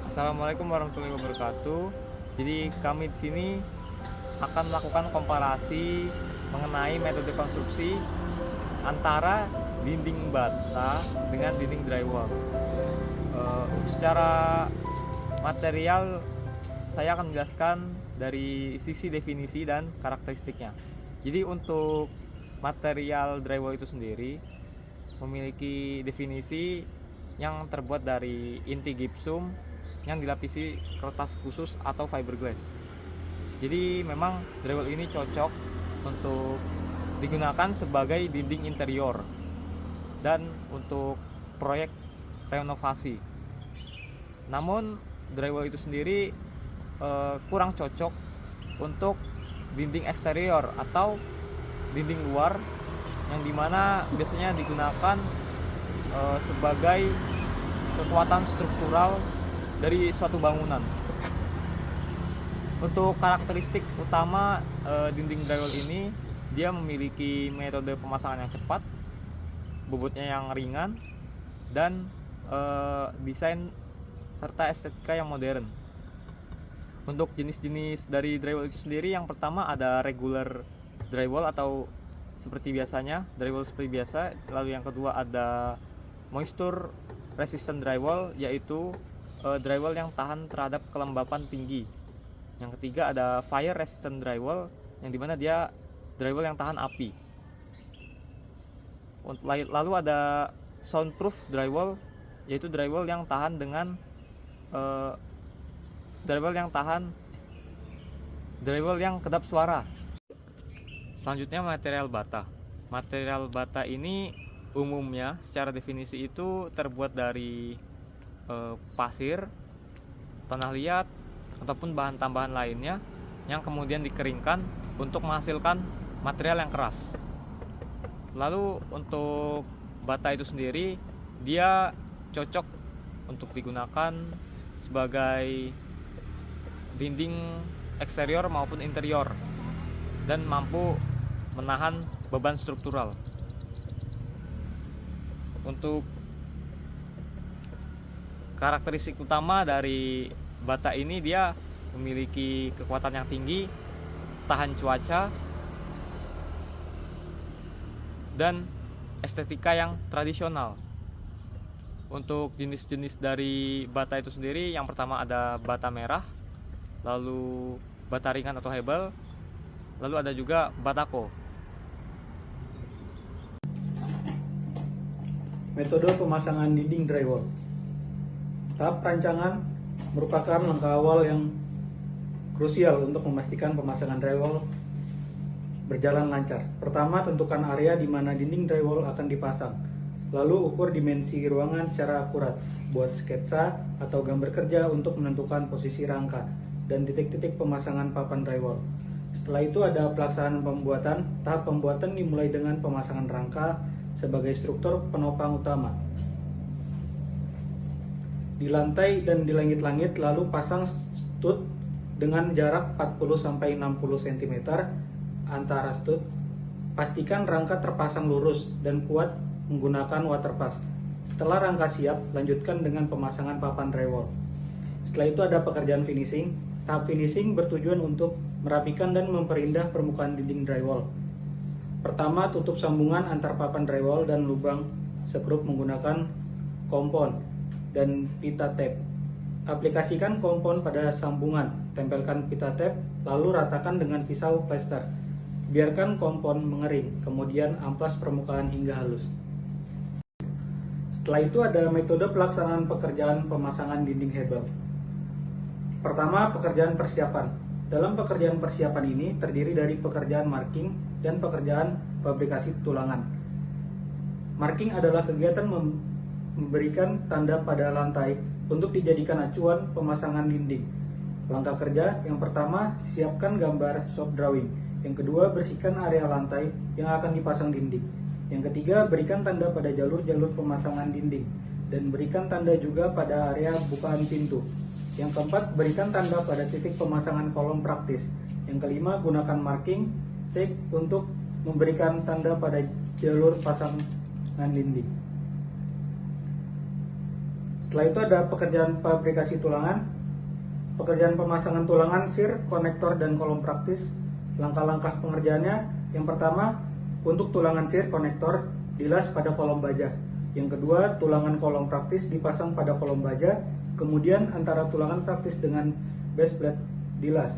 Assalamualaikum warahmatullahi wabarakatuh. Jadi kami di sini akan melakukan komparasi mengenai metode konstruksi antara dinding bata dengan dinding drywall. Secara material saya akan menjelaskan dari sisi definisi dan karakteristiknya. Jadi untuk material drywall itu sendiri memiliki definisi yang terbuat dari inti gipsum yang dilapisi kertas khusus atau fiberglass. Jadi memang drywall ini cocok untuk digunakan sebagai dinding interior dan untuk proyek renovasi. Namun drywall itu sendiri kurang cocok untuk dinding eksterior atau dinding luar, yang dimana biasanya digunakan sebagai kekuatan struktural dari suatu bangunan. Untuk karakteristik utama dinding drywall ini, dia memiliki metode pemasangan yang cepat, bobotnya yang ringan, dan desain serta estetika yang modern. Untuk jenis-jenis dari drywall itu sendiri, yang pertama ada regular drywall atau seperti biasanya, drywall seperti biasa. Lalu yang kedua ada moisture resistant drywall, yaitu drywall yang tahan terhadap kelembapan tinggi. Yang ketiga ada fire resistant drywall, yang dimana dia drywall yang tahan api. Lalu ada soundproof drywall, yaitu drywall yang tahan dengan drywall yang kedap suara. Selanjutnya material bata. Material bata ini umumnya secara definisi itu terbuat dari pasir, tanah liat, ataupun bahan tambahan lainnya yang kemudian dikeringkan untuk menghasilkan material yang keras. Lalu untuk bata itu sendiri, dia cocok untuk digunakan sebagai dinding eksterior maupun interior dan mampu menahan beban struktural. Untuk karakteristik utama dari bata ini, dia memiliki kekuatan yang tinggi, tahan cuaca, dan estetika yang tradisional. Untuk jenis-jenis dari bata itu sendiri, yang pertama ada bata merah, lalu bata ringan atau hebel, lalu ada juga batako. Metode pemasangan dinding drywall. Tahap perancangan merupakan langkah awal yang krusial untuk memastikan pemasangan drywall berjalan lancar. Pertama, tentukan area di mana dinding drywall akan dipasang. Lalu ukur dimensi ruangan secara akurat. Buat sketsa atau gambar kerja untuk menentukan posisi rangka dan titik-titik pemasangan papan drywall. Setelah itu ada pelaksanaan pembuatan. Tahap pembuatan dimulai dengan pemasangan rangka sebagai struktur penopang utama di lantai dan di langit-langit, lalu pasang stud dengan jarak 40-60 cm antara stud. Pastikan rangka terpasang lurus dan kuat menggunakan waterpass. Setelah rangka siap, lanjutkan dengan pemasangan papan drywall. Setelah itu ada pekerjaan finishing. Tahap finishing bertujuan untuk merapikan dan memperindah permukaan dinding drywall. Pertama, tutup sambungan antar papan drywall dan lubang sekrup menggunakan kompon dan pita tape. Aplikasikan kompon pada sambungan, tempelkan pita tape, lalu ratakan dengan pisau plester. Biarkan kompon mengering, kemudian amplas permukaan hingga halus. Setelah itu ada metode pelaksanaan pekerjaan pemasangan dinding hebel. Pertama, pekerjaan persiapan. Dalam pekerjaan persiapan ini terdiri dari pekerjaan marking dan pekerjaan fabrikasi tulangan. Marking adalah kegiatan memberikan tanda pada lantai untuk dijadikan acuan pemasangan dinding. Langkah kerja yang pertama, siapkan gambar shop drawing. Yang kedua, bersihkan area lantai yang akan dipasang dinding. Yang ketiga, berikan tanda pada jalur-jalur pemasangan dinding dan berikan tanda juga pada area bukaan pintu. Yang keempat, berikan tanda pada titik pemasangan kolom praktis. Yang kelima, gunakan marking cek untuk memberikan tanda pada jalur pasangan dinding. Setelah itu ada pekerjaan fabrikasi tulangan, pekerjaan pemasangan tulangan, sir, konektor, dan kolom praktis. Langkah-langkah pengerjaannya, yang pertama, untuk tulangan sir konektor dilas pada kolom baja. Yang kedua, tulangan kolom praktis dipasang pada kolom baja, kemudian antara tulangan praktis dengan base plate dilas.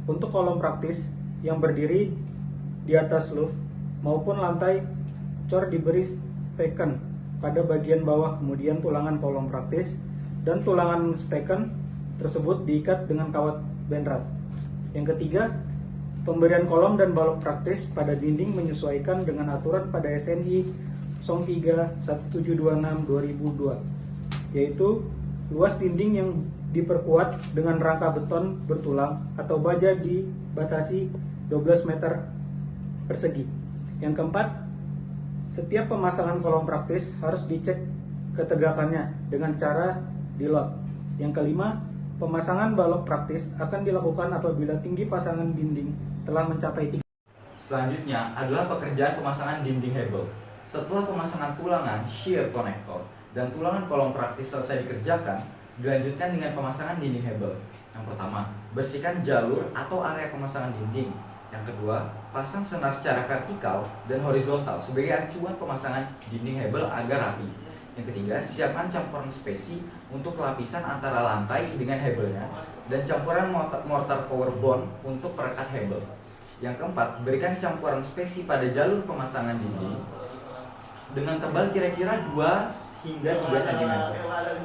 Untuk kolom praktis yang berdiri di atas loop maupun lantai, cor diberi steken pada bagian bawah, kemudian tulangan kolom praktis dan tulangan steken tersebut diikat dengan kawat benrat. Yang ketiga, pemberian kolom dan balok praktis pada dinding menyesuaikan dengan aturan pada SNI 03-1726/2002, yaitu luas dinding yang diperkuat dengan rangka beton bertulang atau baja dibatasi 12 meter persegi. Yang keempat, setiap pemasangan kolom praktis harus dicek ketegakannya dengan cara dilot. Yang kelima, pemasangan balok praktis akan dilakukan apabila tinggi pasangan dinding telah mencapai 3. Selanjutnya adalah pekerjaan pemasangan dinding hebel. Setelah pemasangan tulangan shear konektor dan tulangan kolom praktis selesai dikerjakan, dilanjutkan dengan pemasangan dinding hebel. Yang pertama, bersihkan jalur atau area pemasangan dinding. Yang kedua, pasang senar secara vertikal dan horizontal sebagai acuan pemasangan dinding hebel agar rapi. Yang ketiga, siapkan campuran spesi untuk lapisan antara lantai dengan hebelnya dan campuran mortar power bond untuk perekat hebel. Yang keempat, berikan campuran spesi pada jalur pemasangan dinding dengan tebal kira-kira 2 hingga 3 cm.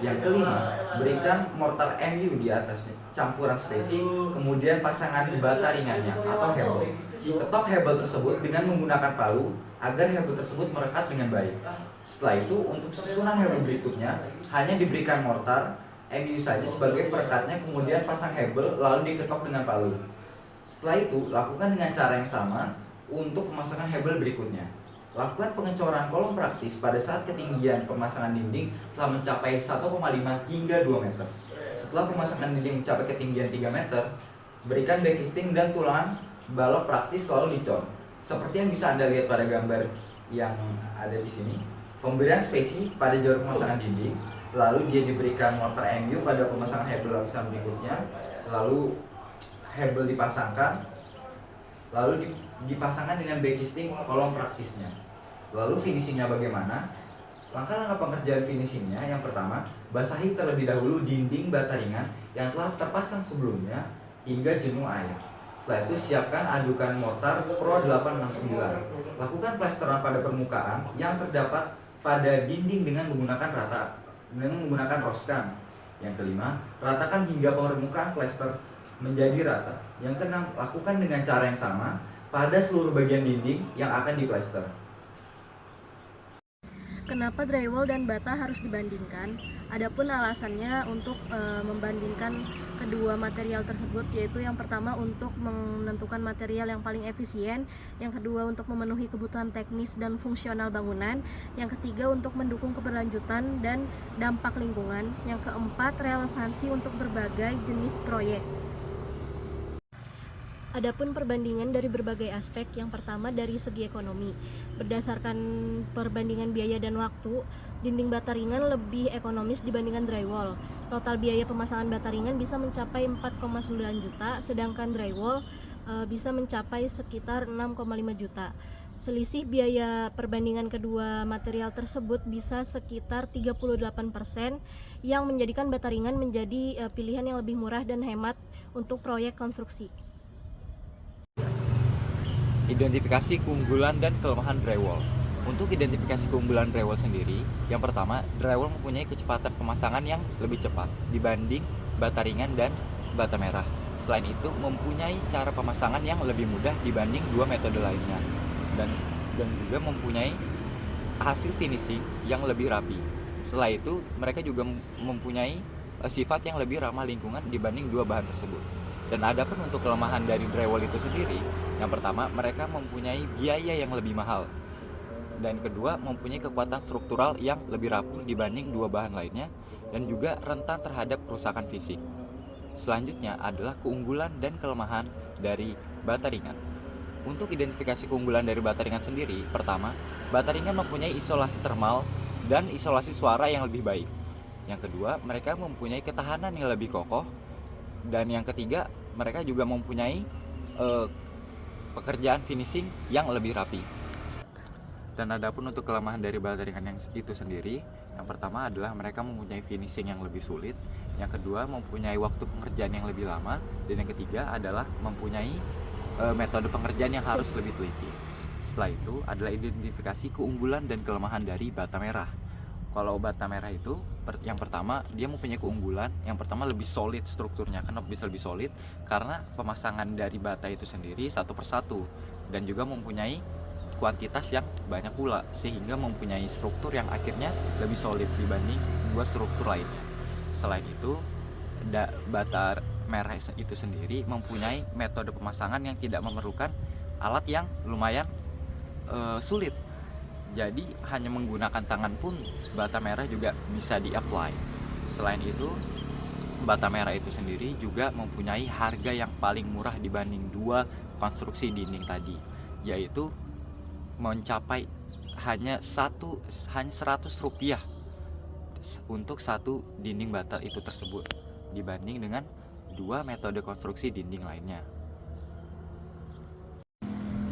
Yang kelima, berikan mortar MU di atasnya, campuran spesi, kemudian pasangan bata ringannya atau hebel. Ketok hebel tersebut dengan menggunakan palu agar hebel tersebut merekat dengan baik. Setelah itu, untuk susunan hebel berikutnya, hanya diberikan mortar MU saja sebagai perekatnya, kemudian pasang hebel lalu diketok dengan palu. Setelah itu, lakukan dengan cara yang sama untuk pemasangan hebel berikutnya. Lakukan pengecoran kolom praktis pada saat ketinggian pemasangan dinding telah mencapai 1,5 hingga 2 meter. Setelah pemasangan dinding mencapai ketinggian 3 meter, berikan backisting dan tulangan balok praktis lalu dicor. Seperti yang bisa Anda lihat pada gambar yang ada di sini. Pemberian spesi pada jalur pemasangan dinding, lalu dia diberikan mortar MU pada pemasangan hebel lapisan berikutnya, lalu hebel dipasangkan, lalu dipasangkan dengan backisting kolom praktisnya. Lalu finishingnya bagaimana? Langkah-langkah pengerjaan finishingnya, yang pertama, basahi terlebih dahulu dinding bata ringan yang telah terpasang sebelumnya hingga jenuh air. Setelah itu siapkan adukan mortar Pro 869. Lakukan plesteran pada permukaan yang terdapat pada dinding dengan menggunakan roskan. Yang kelima, ratakan hingga permukaan plester menjadi rata. Yang keenam, lakukan dengan cara yang sama pada seluruh bagian dinding yang akan diplester. Kenapa drywall dan bata harus dibandingkan? Adapun alasannya untuk membandingkan kedua material tersebut, yaitu yang pertama untuk menentukan material yang paling efisien, yang kedua untuk memenuhi kebutuhan teknis dan fungsional bangunan, yang ketiga untuk mendukung keberlanjutan dan dampak lingkungan, yang keempat relevansi untuk berbagai jenis proyek. Adapun perbandingan dari berbagai aspek, yang pertama dari segi ekonomi. Berdasarkan perbandingan biaya dan waktu, dinding bata ringan lebih ekonomis dibandingkan drywall. Total biaya pemasangan bata ringan bisa mencapai 4,9 juta, sedangkan drywall bisa mencapai sekitar 6,5 juta. Selisih biaya perbandingan kedua material tersebut bisa sekitar 38%, yang menjadikan bata ringan menjadi pilihan yang lebih murah dan hemat untuk proyek konstruksi. Identifikasi keunggulan dan kelemahan drywall. Untuk identifikasi keunggulan drywall sendiri, yang pertama, drywall mempunyai kecepatan pemasangan yang lebih cepat dibanding bata ringan dan bata merah. Selain itu, mempunyai cara pemasangan yang lebih mudah dibanding dua metode lainnya, dan juga mempunyai hasil finishing yang lebih rapi. Setelah itu, mereka juga mempunyai sifat yang lebih ramah lingkungan dibanding dua bahan tersebut. Dan adapun untuk kelemahan dari drywall itu sendiri, yang pertama, mereka mempunyai biaya yang lebih mahal, dan kedua, mempunyai kekuatan struktural yang lebih rapuh dibanding dua bahan lainnya, dan juga rentan terhadap kerusakan fisik. Selanjutnya adalah keunggulan dan kelemahan dari bata ringan. Untuk identifikasi keunggulan dari bata ringan sendiri, pertama, bata ringan mempunyai isolasi termal dan isolasi suara yang lebih baik. Yang kedua, mereka mempunyai ketahanan yang lebih kokoh. Dan yang ketiga, mereka juga mempunyai pekerjaan finishing yang lebih rapi. Dan adapun untuk kelemahan dari bata ringan yang itu sendiri, yang pertama adalah mereka mempunyai finishing yang lebih sulit, yang kedua mempunyai waktu pengerjaan yang lebih lama, dan yang ketiga adalah mempunyai metode pengerjaan yang harus lebih teliti. Setelah itu adalah identifikasi keunggulan dan kelemahan dari bata merah. Kalau bata merah itu yang pertama, dia mempunyai keunggulan. Yang pertama, lebih solid strukturnya. Kenapa bisa lebih solid? Karena pemasangan dari bata itu sendiri satu persatu, dan juga mempunyai kuantitas yang banyak pula, sehingga mempunyai struktur yang akhirnya lebih solid dibanding dua struktur lainnya. Selain itu, bata merah itu sendiri mempunyai metode pemasangan yang tidak memerlukan alat yang lumayan sulit. Jadi hanya menggunakan tangan pun bata merah juga bisa di-apply. Selain itu, bata merah itu sendiri juga mempunyai harga yang paling murah dibanding dua konstruksi dinding tadi, yaitu mencapai hanya 100 rupiah untuk satu dinding bata itu tersebut, dibanding dengan dua metode konstruksi dinding lainnya.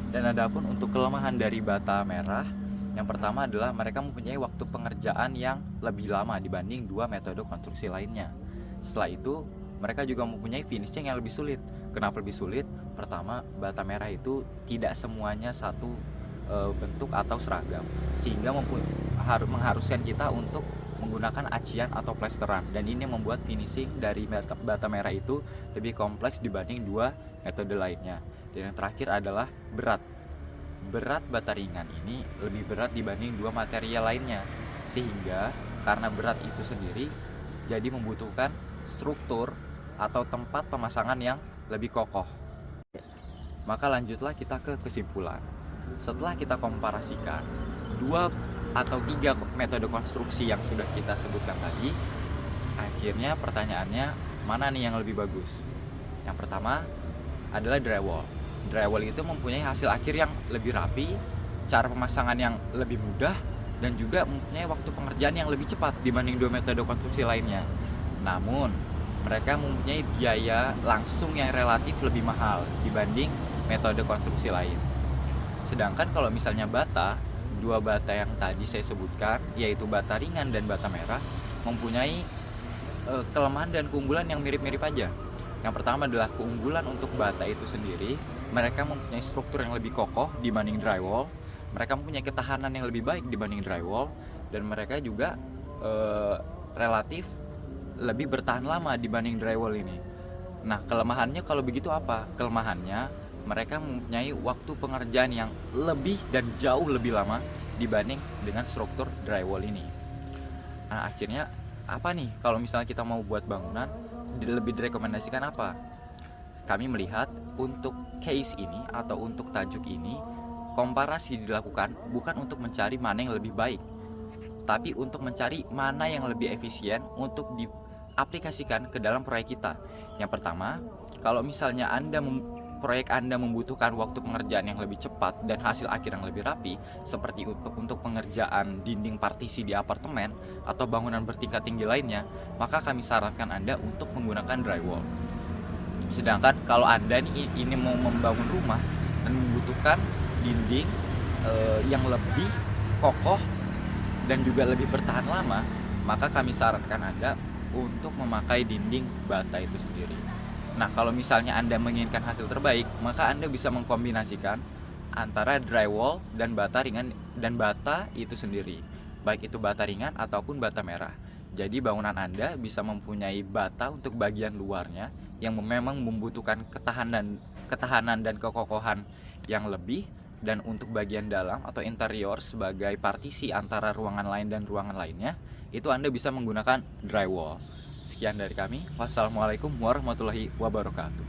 Dan adapun untuk kelemahan dari bata merah, yang pertama adalah mereka mempunyai waktu pengerjaan yang lebih lama dibanding dua metode konstruksi lainnya. Setelah itu, mereka juga mempunyai finishing yang lebih sulit. Kenapa lebih sulit? Pertama, bata merah itu tidak semuanya satu bentuk atau seragam, sehingga mengharuskan kita untuk menggunakan acian atau plesteran, dan ini membuat finishing dari bata merah itu lebih kompleks dibanding dua metode lainnya. Dan yang terakhir adalah berat bata ringan ini lebih berat dibanding dua material lainnya, sehingga karena berat itu sendiri jadi membutuhkan struktur atau tempat pemasangan yang lebih kokoh. Maka lanjutlah kita ke kesimpulan. Setelah kita komparasikan dua atau tiga metode konstruksi yang sudah kita sebutkan tadi, akhirnya pertanyaannya, mana nih yang lebih bagus? Yang pertama adalah drywall. Drywall itu mempunyai hasil akhir yang lebih rapi, cara pemasangan yang lebih mudah, dan juga mempunyai waktu pengerjaan yang lebih cepat dibanding dua metode konstruksi lainnya. Namun, mereka mempunyai biaya langsung yang relatif lebih mahal dibanding metode konstruksi lain. Sedangkan kalau misalnya dua bata yang tadi saya sebutkan, yaitu bata ringan dan bata merah, mempunyai kelemahan dan keunggulan yang mirip-mirip aja. Yang pertama adalah keunggulan untuk bata itu sendiri, mereka mempunyai struktur yang lebih kokoh dibanding drywall, mereka mempunyai ketahanan yang lebih baik dibanding drywall, dan mereka juga relatif lebih bertahan lama dibanding drywall ini. Nah, kelemahannya kalau begitu apa? Kelemahannya, mereka mempunyai waktu pengerjaan yang lebih dan jauh lebih lama dibanding dengan struktur drywall ini. Nah, akhirnya apa nih kalau misalnya kita mau buat bangunan, lebih direkomendasikan apa? Kami melihat untuk case ini atau untuk tajuk ini, komparasi dilakukan bukan untuk mencari mana yang lebih baik, tapi untuk mencari mana yang lebih efisien untuk diaplikasikan ke dalam proyek kita. Yang pertama, kalau misalnya proyek Anda membutuhkan waktu pengerjaan yang lebih cepat dan hasil akhir yang lebih rapi, seperti untuk pengerjaan dinding partisi di apartemen atau bangunan bertingkat tinggi lainnya, maka kami sarankan Anda untuk menggunakan drywall. Sedangkan kalau Anda ini mau membangun rumah dan membutuhkan dinding yang lebih kokoh dan juga lebih bertahan lama, maka kami sarankan Anda untuk memakai dinding bata itu sendiri. Nah, kalau misalnya Anda menginginkan hasil terbaik, maka Anda bisa mengkombinasikan antara drywall dan bata ringan dan bata itu sendiri, baik itu bata ringan ataupun bata merah. Jadi bangunan Anda bisa mempunyai bata untuk bagian luarnya yang memang membutuhkan ketahanan dan kekokohan yang lebih, dan untuk bagian dalam atau interior sebagai partisi antara ruangan lain dan ruangan lainnya, itu Anda bisa menggunakan drywall. Sekian dari kami. Wassalamualaikum warahmatullahi wabarakatuh.